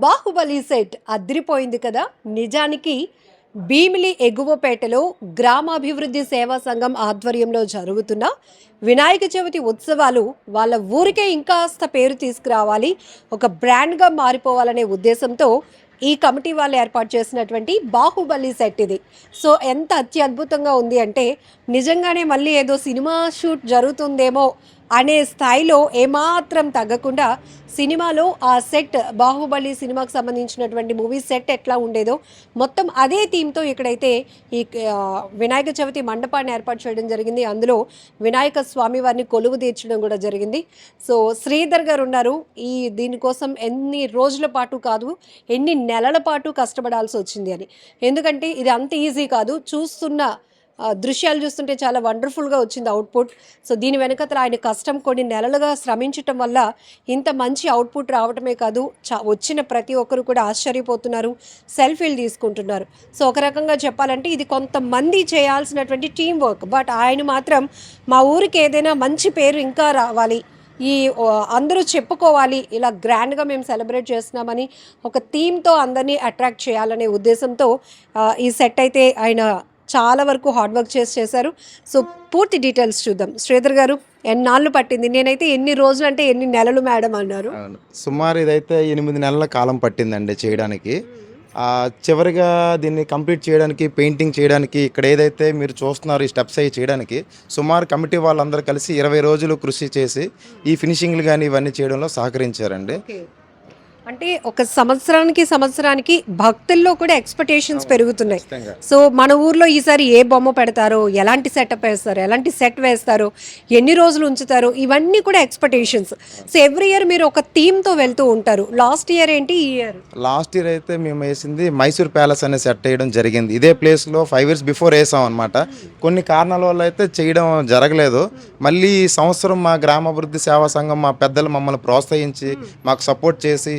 Baahubali set అదిరిపోయింది కదా. నిజానికి భీమిలి ఎగువపేటలో గ్రామాభివృద్ధి సేవా సంఘం ఆధ్వర్యంలో జరుగుతున్న వినాయక చవితి ఉత్సవాలు వాళ్ళ ఊరికే ఇంకాస్త పేరు తీసుకురావాలి, ఒక బ్రాండ్గా మారిపోవాలనే ఉద్దేశంతో ఈ కమిటీ వాళ్ళు ఏర్పాటు చేసినటువంటి బాహుబలి సెట్ ఇది. సో ఎంత అత్యద్భుతంగా ఉంది అంటే నిజంగానే మళ్ళీ ఏదో సినిమా షూట్ జరుగుతుందేమో అనే స్థాయిలో ఏమాత్రం తగ్గకుండా సినిమాలో ఆ సెట్, బాహుబలి సినిమాకి సంబంధించినటువంటి మూవీ సెట్ ఎట్లా ఉండేదో మొత్తం అదే థీమ్తో ఇక్కడైతే ఈ వినాయక చవితి మండపాన్ని ఏర్పాటు చేయడం జరిగింది. అందులో వినాయక స్వామి వారిని కొలువు తీర్చడం కూడా జరిగింది. సో శ్రీధర్ గారు ఉన్నారు. దీనికోసం ఎన్ని రోజుల పాటు కాదు, ఎన్ని నెలల పాటు కష్టపడాల్సి వచ్చింది అని. ఎందుకంటే ఇది అంత ఈజీ కాదు. చూస్తున్న దృశ్యాలు చూస్తుంటే చాలా వండర్ఫుల్గా వచ్చింది అవుట్పుట్. సో దీని వెనకతల ఆయన కష్టం కొన్ని నెలలుగా శ్రమించటం వల్ల ఇంత మంచి అవుట్పుట్ రావటమే కాదు, వచ్చిన ప్రతి ఒక్కరు కూడా ఆశ్చర్యపోతున్నారు, సెల్ఫీలు తీసుకుంటున్నారు. సో ఒక రకంగా చెప్పాలంటే ఇది కొంతమంది చేయాల్సినటువంటి టీం వర్క్. బట్ ఆయన మాత్రం మా ఊరికి ఏదైనా మంచి పేరు ఇంకా రావాలి, ఈ అందరూ చెప్పుకోవాలి, ఇలా గ్రాండ్గా మేము సెలబ్రేట్ చేస్తున్నామని ఒక థీమ్తో అందరినీ అట్రాక్ట్ చేయాలనే ఉద్దేశంతో ఈ సెట్ అయితే ఆయన చాలా వరకు హార్డ్ వర్క్ చేశారు. సో పూర్తి డీటెయిల్స్ చూద్దాం. శ్రీధర్ గారు, ఎన్నాళ్ళు పట్టింది? నేనైతే ఎన్ని రోజులు అంటే ఎన్ని నెలలు మేడం అన్నారు. సుమారు ఇదైతే 8 నెలల కాలం పట్టిందండి చేయడానికి. చివరిగా దీన్ని కంప్లీట్ చేయడానికి, పెయింటింగ్ చేయడానికి, ఇక్కడ ఏదైతే మీరు చూస్తున్నారు ఈ స్టెప్స్ అవి చేయడానికి సుమారు కమిటీ వాళ్ళందరూ కలిసి 20 రోజులు కృషి చేసి ఈ ఫినిషింగ్లు కానీ ఇవన్నీ చేయడంలో సహకరించారండి. అంటే ఒక సంవత్సరానికి భక్తుల్లో కూడా ఎక్స్పెక్టేషన్స్ పెరుగుతున్నాయి. సో మన ఊర్లో ఈసారి ఏ బొమ్మ పెడతారో, ఎలాంటి సెటప్ వేస్తారో, ఎలాంటి సెట్ వేస్తారో, ఎన్ని రోజులు ఉంచుతారో, ఇవన్నీ కూడా ఎక్స్పెక్టేషన్స్. సో ఎవ్రీ ఇయర్ మీరు ఒక థీమ్తో వెళ్తూ ఉంటారు. లాస్ట్ ఇయర్ ఏంటి? లాస్ట్ ఇయర్ అయితే మేము వేసింది మైసూర్ ప్యాలెస్ అనే సెట్ వేయడం జరిగింది. ఇదే ప్లేస్లో 5 years బిఫోర్ వేసాం అనమాట. కొన్ని కారణాల వల్ల అయితే చేయడం జరగలేదు. మళ్ళీ ఈ సంవత్సరం మా గ్రామాభివృద్ధి సేవా సంఘం మా పెద్దలు మమ్మల్ని ప్రోత్సహించి మాకు సపోర్ట్ చేసి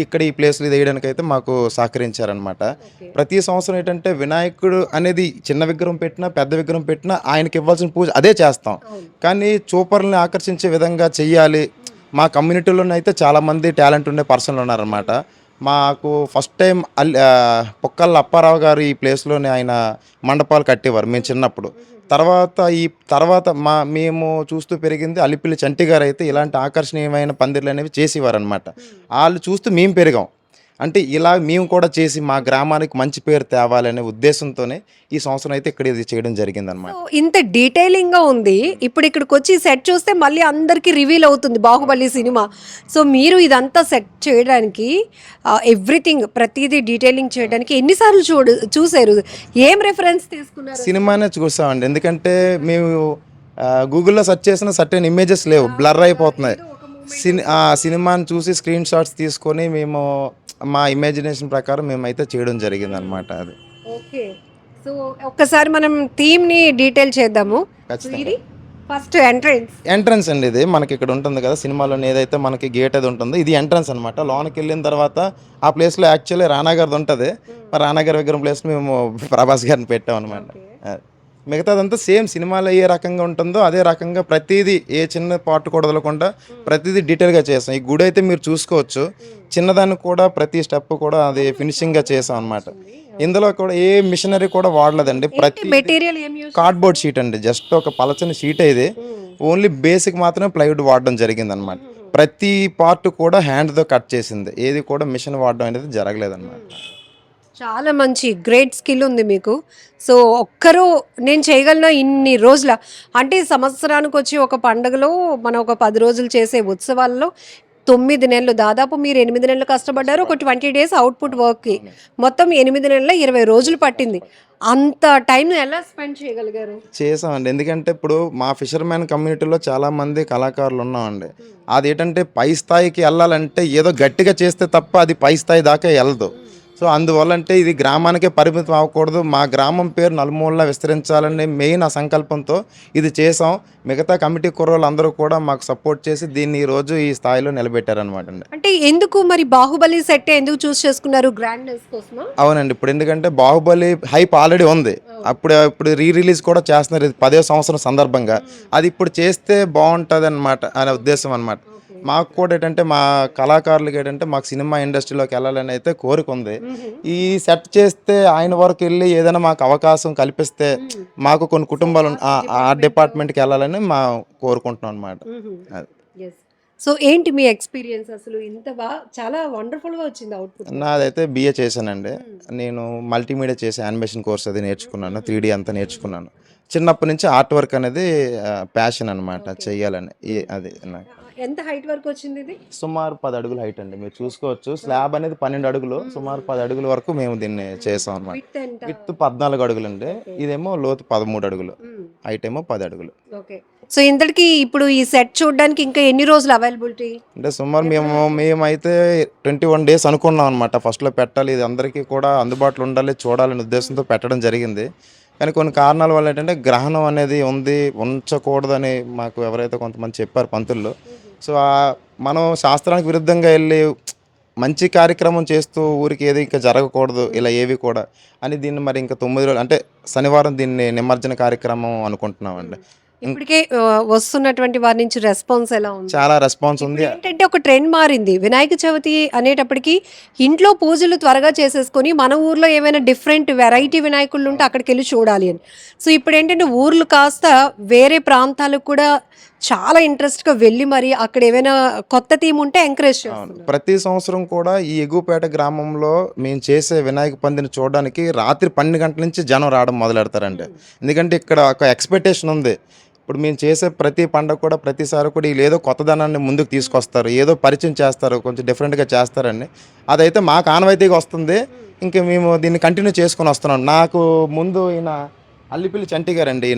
ఇక్కడ ఈ ప్లేస్లు వేయడానికి అయితే మాకు సహకరించారనమాట. ప్రతి సంవత్సరం ఏంటంటే వినాయకుడు అనేది చిన్న విగ్రహం పెట్టినా పెద్ద విగ్రహం పెట్టినా ఆయనకి ఇవ్వాల్సిన పూజ అదే చేస్తాం. కానీ చూపర్లని ఆకర్షించే విధంగా చెయ్యాలి. మా కమ్యూనిటీలోనైతే చాలామంది టాలెంట్ ఉండే పర్సన్లు ఉన్నారనమాట. మాకు ఫస్ట్ టైం పొక్కళ్ళ అప్పారావు గారు ఈ ప్లేస్లోనే ఆయన మండపాలు కట్టేవారు మేము చిన్నప్పుడు. తర్వాత మేము చూస్తూ పెరిగింది అలిపిల్లి చంటి గారు అయితే ఇలాంటి ఆకర్షణీయమైన పందిర్లు అనేవి చేసేవారు అనమాట. వాళ్ళు చూస్తూ మేము పెరిగాం. అంటే ఇలా మేము కూడా చేసి మా గ్రామానికి మంచి పేరు తేవాలనే ఉద్దేశంతోనే ఈ సంవత్సరం అయితే ఇక్కడ ఇది చేయడం జరిగిందనమాట. ఇంత డీటెయిలింగ్గా ఉంది. ఇప్పుడు ఇక్కడికి వచ్చి సెట్ చూస్తే మళ్ళీ అందరికీ రివీల్ అవుతుంది బాహుబలి సినిమా. సో మీరు ఇదంతా సెట్ చేయడానికి, ఎవ్రీథింగ్ ప్రతిదీ డీటెయిలింగ్ చేయడానికి ఎన్నిసార్లు చూసారు? ఏం రెఫరెన్స్ తీసుకున్నారు? సినిమానే చూసామండి. ఎందుకంటే మేము గూగుల్లో సెర్చ్ చేసిన సర్టెన్ ఇమేజెస్ లేవు, బ్లర్ అయిపోతున్నాయి. సినిమాని చూసి స్క్రీన్ షాట్స్ తీసుకొని మేము మా ఇమాజినేషన్ ప్రకారం మేమైతే చేయడం జరిగింది అనమాట. అది ఓకే. సో ఒక్కసారి మనం థీమ్ ని డీటెయిల్ చేద్దాము. ఫస్ట్ ఎంట్రన్స్ అండి. ఇది మనకి ఇక్కడ ఉంటుంది కదా సినిమాలో ఏదైతే మనకి గేట్ అది ఉంటుందో ఇది ఎంట్రన్స్ అనమాట. లోనికి వెళ్ళిన తర్వాత ఆ ప్లేస్లో యాక్చువల్లీ రానా గారిది ఉంటుంది. మరి రానా గారి విగ్రహం ప్లేస్ మేము ప్రభాస్ గారిని పెట్టాం అనమాట. మిగతాదంతా సేమ్ సినిమాలో ఏ రకంగా ఉంటుందో అదే రకంగా ప్రతిదీ ఏ చిన్న పార్ట్ కూడా వదలకుండా ప్రతిదీ డీటెయిల్గా చేసాం. ఈ గుడి అయితే మీరు చూసుకోవచ్చు, చిన్నదాన్ని కూడా ప్రతి స్టెప్ కూడా అది ఫినిషింగ్గా చేసాం అనమాట. ఇందులో కూడా ఏ మిషనరీ కూడా వాడలేదండి. ప్రతి మెటీరియల్ కార్డ్బోర్డ్ షీట్ అండి, జస్ట్ ఒక పలచని షీట్ ఇది. ఓన్లీ బేసిక్ మాత్రమే ప్లైవుడ్ వాడడం జరిగింది అనమాట. ప్రతి పార్ట్ కూడా హ్యాండ్తో కట్ చేసింది, ఏది కూడా మిషన్ వాడడం అనేది జరగలేదన్నమాట. చాలా మంచి గ్రేట్ స్కిల్ ఉంది మీకు. సో ఒక్కరు నేను చేయగలను ఇన్ని రోజుల అంటే సంవత్సరానికి వచ్చి ఒక పండుగలో మనం ఒక 10 రోజులు చేసే ఉత్సవాల్లో 9 నెలలు, దాదాపు మీరు 8 నెలలు కష్టపడ్డారు. ఒక 20 days అవుట్పుట్ వర్క్కి మొత్తం 8 నెలల 20 రోజులు పట్టింది. అంత టైం ఎలా స్పెండ్ చేయగలిగారు? చేసామండి. ఎందుకంటే ఇప్పుడు మా ఫిషర్మ్యాన్ కమ్యూనిటీలో చాలామంది కళాకారులు ఉన్నామండి. అదేంటంటే పై స్థాయికి వెళ్ళాలంటే ఏదో గట్టిగా చేస్తే తప్ప అది పై స్థాయి దాకా వెళ్ళదు. సో అందువల్ల అంటే ఇది గ్రామానికే పరిమితం అవ్వకూడదు, మా గ్రామం పేరు నలుమూలలా విస్తరించాలనే మెయిన్ ఆ సంకల్పంతో ఇది చేసాం. మిగతా కమిటీ కుర్రోళ్ళు అందరూ కూడా మాకు సపోర్ట్ చేసి దీన్ని ఈ రోజు ఈ స్థాయిలో నిలబెట్టారనమాట అండి. అంటే ఎందుకు మరి బాహుబలి సెట్ ఎందుకు చూస్ చేసుకున్నారు? గ్రాండ్నెస్ కోసమా? అవునండి. ఇప్పుడు ఎందుకంటే బాహుబలి హైప్ ఆల్రెడీ ఉంది. ఇప్పుడు రిలీజ్ కూడా చేస్తున్నారు. ఇది 10వ సంవత్సరం సందర్భంగా అది ఇప్పుడు చేస్తే బాగుంటుంది అనే ఉద్దేశం అనమాట. మాకు కూడా ఏంటంటే మా కళాకారులకి ఏంటంటే మాకు సినిమా ఇండస్ట్రీలోకి వెళ్ళాలని అయితే కోరిక ఉంది. ఈ సెట్ చేస్తే ఆయన వరకు వెళ్ళి ఏదైనా మాకు అవకాశం కల్పిస్తే మాకు కొన్ని కుటుంబాలు ఆ డిపార్ట్మెంట్కి వెళ్ళాలని మా కోరుకుంటున్నాం అనమాట. అది సో ఏంటి మీ ఎక్స్పీరియన్స్ అసలు ఇంత చాలా వండర్ఫుల్గా వచ్చింది అవుట్పుట్. నాదైతే బిఏ చేశానండి. నేను మల్టీమీడియా చేసి యానిమేషన్ కోర్స్ అది నేర్చుకున్నాను, 3D అంతా నేర్చుకున్నాను. చిన్నప్పటి నుంచి ఆర్ట్ వర్క్ అనేది ప్యాషన్ అనమాట, చెయ్యాలని. అది నాకు ఎంత హైట్ వరకు వచ్చింది ఇది? సుమారు 10 అడుగుల హైట్ అండి. మీరు చూసుకోవచ్చు, స్లాబ్ అనేది 12 అడుగులు, సుమారు 10 అడుగుల వరకు మేము దీన్ని చేసాం అనమాట. విత్ ఎంత? విత్ 14 అడుగులు అండి, ఇదేమో లోతు 13 అడుగులు, హైట్ ఏమో 10 అడుగులు. ఓకే. సో ఇంతటికి ఇప్పుడు ఈ సెట్ చూడడానికి ఇంకా ఎన్ని రోజులు అవైలబిలిటీ? అంటే సుమారు మేమైతే 21 డేస్ అనుకున్నాం అనమాట. ఫస్ట్లో పెట్టాలి, ఇది అందరికీ కూడా అందుబాటులో ఉండాలి, చూడాలనే ఉద్దేశంతో పెట్టడం జరిగింది. కానీ కొన్ని కారణాల వల్ల ఏంటంటే గ్రహణం అనేది ఉంది, ఉంచకూడదని మాకు ఎవరైతే కొంతమంది చెప్పారు పంతుల్లో. సో మనం శాస్త్రానికి విరుద్ధంగా వెళ్ళి మంచి కార్యక్రమం చేస్తూ ఊరికి ఏది ఇంకా జరగకూడదు ఇలా ఏవి కూడా అని దీన్ని మరి ఇంకా 9 రోజులు అంటే శనివారం దీన్ని నిమజ్జన కార్యక్రమం అనుకుంటున్నామండి. ఇప్పటికే వస్తున్నటువంటి వారి నుంచి రెస్పాన్స్ ఎలా ఉంది? చాలా రెస్పాన్స్ ఉంది. ఏంటంటే ఒక ట్రెండ్ మారింది, వినాయక చవితి అనేటప్పటికి ఇంట్లో పూజలు త్వరగా చేసేసుకొని మన ఊర్లో ఏమైనా డిఫరెంట్ వెరైటీ వినాయకుళ్ళు ఉంటే అక్కడికి వెళ్ళి చూడాలి అని. సో ఇప్పుడు ఏంటంటే ఊర్లు కాస్త వేరే ప్రాంతాలకు కూడా చాలా ఇంట్రెస్ట్గా వెళ్ళి మరి అక్కడ ఏమైనా కొత్త థీమ్ ఉంటే ఎంకరేజ్ చేస్తున్నారు. ప్రతి సంవత్సరం కూడా ఈ ఎగువపేట గ్రామంలో మేము చేసే వినాయక పందిని చూడడానికి రాత్రి 12 గంటల నుంచి జనం రావడం మొదలెడతారండి. ఎందుకంటే ఇక్కడ ఒక ఎక్స్పెక్టేషన్ ఉంది. ఇప్పుడు మేము చేసే ప్రతి పండుగ కూడా ప్రతిసారి కూడా వీళ్ళు ఏదో కొత్తదనాన్ని ముందుకు తీసుకొస్తారు, ఏదో పరిచయం చేస్తారు, కొంచెం డిఫరెంట్గా చేస్తారండి. అదైతే మాకు ఆనవాయితీగా వస్తుంది. ఇంకా మేము దీన్ని కంటిన్యూ చేసుకొని వస్తున్నాం. నాకు ముందు ఈయన అల్లిపిల్లి చంటి గారండి,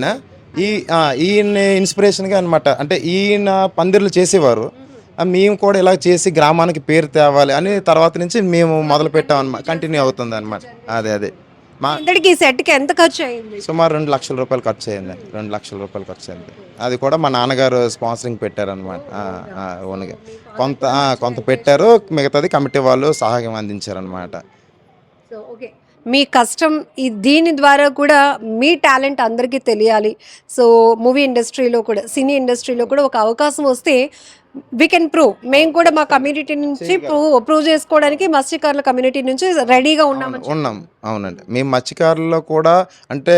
ఈయన ఇన్స్పిరేషన్గా అనమాట. అంటే ఈయన పందిర్లు చేసేవారు, మేము కూడా ఇలా చేసి గ్రామానికి పేరు తేవాలి అని తర్వాత నుంచి మేము మొదలు పెట్టాం అనమాట. కంటిన్యూ అవుతుంది అనమాట. అదే మా ఇంతటికి ఈ సెట్కి ఎంత ఖర్చు అయింది? సుమారు 2 లక్షల రూపాయలు ఖర్చు అయింది. 2 లక్షల రూపాయలు ఖర్చు అయింది. అది కూడా మా నాన్నగారు స్పాన్సరింగ్ పెట్టారనమాట. ఓన్గా కొంత పెట్టారు, మిగతాది కమిటీ వాళ్ళు సహాయం అందించారనమాట. సో ఓకే, మీ కష్టం దీని ద్వారా కూడా మీ టాలెంట్ అందరికీ తెలియాలి. సో మూవీ ఇండస్ట్రీలో కూడా, సినీ ఇండస్ట్రీలో కూడా ఒక అవకాశం వస్తే వీ కెన్ ప్రూవ్. మేము కూడా మా కమ్యూనిటీ నుంచి ప్రూవ్ చేసుకోవడానికి మత్స్యకారుల కమ్యూనిటీ నుంచి రెడీగా ఉన్నాం. అవునండి, మేము మత్స్యకారుల్లో కూడా అంటే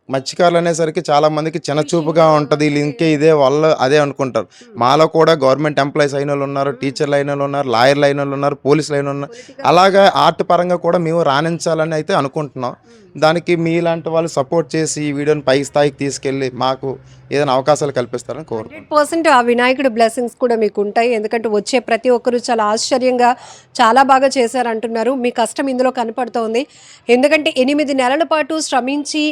మత్స్యకారులు అనేసరికి చాలా మందికి చిన్నచూపుగా ఉంటుంది, వీళ్ళు ఇంకే ఇదే వాళ్ళు అదే అనుకుంటారు. మాలో కూడా గవర్నమెంట్ ఎంప్లాయీస్ అయిన వాళ్ళు ఉన్నారు, టీచర్లు అయిన వాళ్ళు ఉన్నారు, లాయర్లు అయిన వాళ్ళు ఉన్నారు, పోలీసులు అయిన ఉన్నారు. అలాగా ఆర్ట్ పరంగా కూడా మేము రాణించాలని అయితే అనుకుంటున్నాం. దానికి మీలాంటి వాళ్ళు సపోర్ట్ చేసి ఈ వీడియోని పై స్థాయికి తీసుకెళ్ళి మాకు ఏదైనా అవకాశాలు కల్పిస్తారని కోరుకుంటున్నాం. 100% ఆ వినాయకుడి బ్లెస్సింగ్స్ కూడా మీకు ఉంటాయి. ఎందుకంటే వచ్చే ప్రతి ఒక్కరు చాలా ఆశ్చర్యంగా చాలా బాగా చేశారంటున్నారు. మీ కష్టం ఇందులో కనపడుతోంది. ఎందుకంటే 8 నెలల పాటు శ్రమించి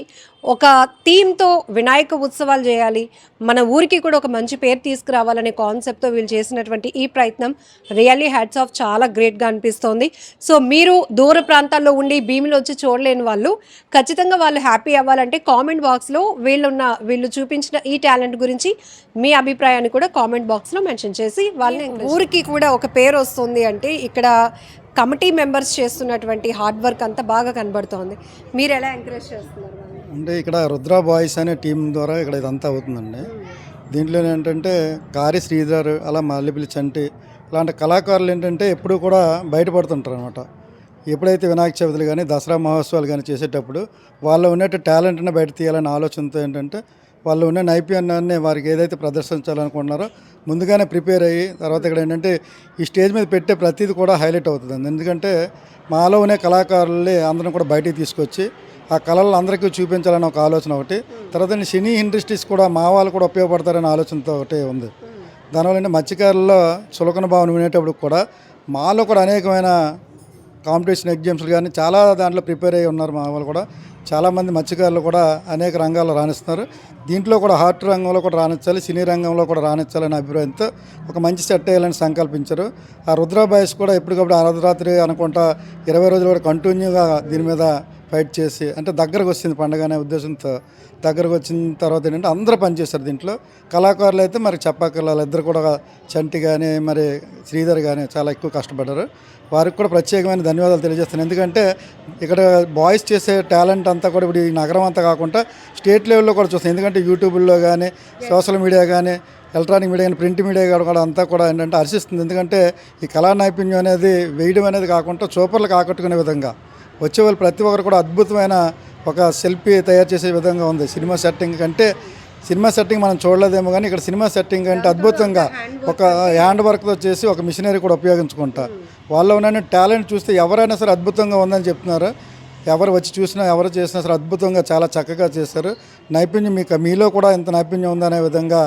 ఒక థీమ్తో వినాయక ఉత్సవాలు చేయాలి, మన ఊరికి కూడా ఒక మంచి పేరు తీసుకురావాలనే కాన్సెప్ట్తో వీళ్ళు చేసినటువంటి ఈ ప్రయత్నం రియల్లీ హ్యాట్స్ ఆఫ్, చాలా గ్రేట్గా అనిపిస్తోంది. సో మీరు దూర ప్రాంతాల్లో ఉండి భీమిలో వచ్చి చూడలేని వాళ్ళు ఖచ్చితంగా వాళ్ళు హ్యాపీ అవ్వాలంటే కామెంట్ బాక్స్లో వీళ్ళు చూపించిన ఈ టాలెంట్ గురించి మీ అభిప్రాయాన్ని కూడా కామెంట్ బాక్స్లో మెన్షన్ చేసి వాళ్ళని ఊరికి కూడా ఒక పేరు వస్తుంది అంటే ఇక్కడ కమిటీ మెంబర్స్ చేస్తున్నటువంటి హార్డ్ వర్క్ అంతా బాగా కనబడుతోంది. మీరు ఎలా ఎంకరేజ్ చేస్తున్నారు? అంటే ఇక్కడ రుద్ర బాయ్స్ అనే టీం ద్వారా ఇక్కడ ఇదంతా అవుతుందండి. దీంట్లో ఏంటంటే కారి శ్రీధర్, అలా మల్లెపిల్లి చంటి ఇలాంటి కళాకారులు ఏంటంటే ఎప్పుడూ కూడా బయటపడుతుంటారు అనమాట. ఎప్పుడైతే వినాయక చవితులు కానీ దసరా మహోత్సవాలు కానీ చేసేటప్పుడు వాళ్ళు ఉన్నట్టు టాలెంట్ని బయట తీయాలనే ఆలోచనతో ఏంటంటే వాళ్ళు ఉన్న నైపుణ్యాన్ని వారికి ఏదైతే ప్రదర్శించాలనుకుంటున్నారో ముందుగానే ప్రిపేర్ అయ్యి తర్వాత ఇక్కడ ఏంటంటే ఈ స్టేజ్ మీద పెట్టే ప్రతిదీ కూడా హైలైట్ అవుతుంది. ఎందుకంటే మాలో ఉన్న కళాకారుల్ని అందరం కూడా బయటికి తీసుకొచ్చి ఆ కళలు అందరికీ చూపించాలనే ఒక ఆలోచన ఒకటి, తర్వాత సినీ ఇండస్ట్రీస్ కూడా మా వాళ్ళు కూడా ఉపయోగపడతారనే ఆలోచనతో ఒకటి ఉంది. దానివల్ల మత్స్యకారుల్లో చులకన భావన వినేటప్పుడు కూడా మాలో కూడా అనేకమైన కాంపిటీషన్ ఎగ్జామ్స్లు కానీ చాలా దాంట్లో ప్రిపేర్ అయ్యి ఉన్నారు. మా వాళ్ళు కూడా చాలామంది మత్స్యకారులు కూడా అనేక రంగాల్లో రాణిస్తున్నారు. దీంట్లో కూడా ఆర్ట్ రంగంలో కూడా రాణించాలి, సినీ రంగంలో కూడా రాణించాలనే అభిప్రాయంతో ఒక మంచి సెట్ వేయాలని సంకల్పించారు. ఆ రుద్ర బాయ్స్ కూడా ఎప్పటికప్పుడు అర్ధరాత్రి అనుకుంటా 20 రోజులు కూడా కంటిన్యూగా దీని మీద ఫైట్ చేసి అంటే దగ్గరకు వచ్చింది పండగ అనే ఉద్దేశంతో దగ్గరకు వచ్చిన తర్వాత ఏంటంటే అందరూ పనిచేస్తారు దీంట్లో. కళాకారులు అయితే మరి చెప్పక్కర్లేదు, వాళ్ళిద్దరు కూడా చంటి కానీ మరి శ్రీధర్ కానీ చాలా ఎక్కువ కష్టపడ్డారు. వారికి కూడా ప్రత్యేకమైన ధన్యవాదాలు తెలియజేస్తాను. ఎందుకంటే ఇక్కడ బాయ్స్ చేసే టాలెంట్ అంతా కూడా ఇప్పుడు ఈ నగరం అంతా కాకుండా స్టేట్ లెవెల్లో కూడా చూస్తాం. ఎందుకంటే యూట్యూబ్లో కానీ సోషల్ మీడియా కానీ ఎలక్ట్రానిక్ మీడియా కానీ ప్రింట్ మీడియా కూడా అంతా కూడా ఏంటంటే హర్షిస్తుంది. ఎందుకంటే ఈ కళా నైపుణ్యం అనేది వేయడం అనేది కాకుండా చూపర్లకు ఆకట్టుకునే విధంగా వచ్చే వాళ్ళు ప్రతి ఒక్కరు కూడా అద్భుతమైన ఒక సెల్ఫీ తయారు చేసే విధంగా ఉంది. సినిమా సెట్టింగ్ కంటే సినిమా సెట్టింగ్ మనం చూడలేదేమో కానీ ఇక్కడ సినిమా సెట్టింగ్ అంటే అద్భుతంగా ఒక హ్యాండ్ వర్క్తో చేసి ఒక మిషనరీ కూడా ఉపయోగించుకుంటా వాళ్ళలో ఉన్న టాలెంట్ చూస్తే ఎవరైనా సరే అద్భుతంగా ఉందని చెప్తున్నారు. ఎవరు వచ్చి చూసినా ఎవరు చేసినా సరే అద్భుతంగా చాలా చక్కగా చేశారు. నైపుణ్యం మీలో కూడా ఇంత నైపుణ్యం ఉందనే విధంగా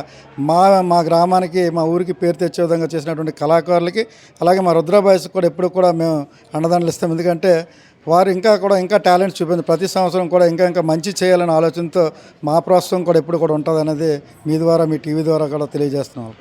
మా గ్రామానికి మా ఊరికి పేరు తెచ్చే విధంగా చేసినటువంటి కళాకారులకి అలాగే మా రుద్ర బాయ్స్కి కూడా ఎప్పుడు కూడా మేము అండదండలు ఇస్తాం. ఎందుకంటే వారు ఇంకా టాలెంట్ చూపింది. ప్రతి సంవత్సరం కూడా ఇంకా మంచి చేయాలనే ఆలోచనతో మా ప్రోత్సాహం కూడా ఎప్పుడు కూడా ఉంటుంది అనేది మీ ద్వారా మీ టీవీ ద్వారా కూడా తెలియజేస్తున్నాం.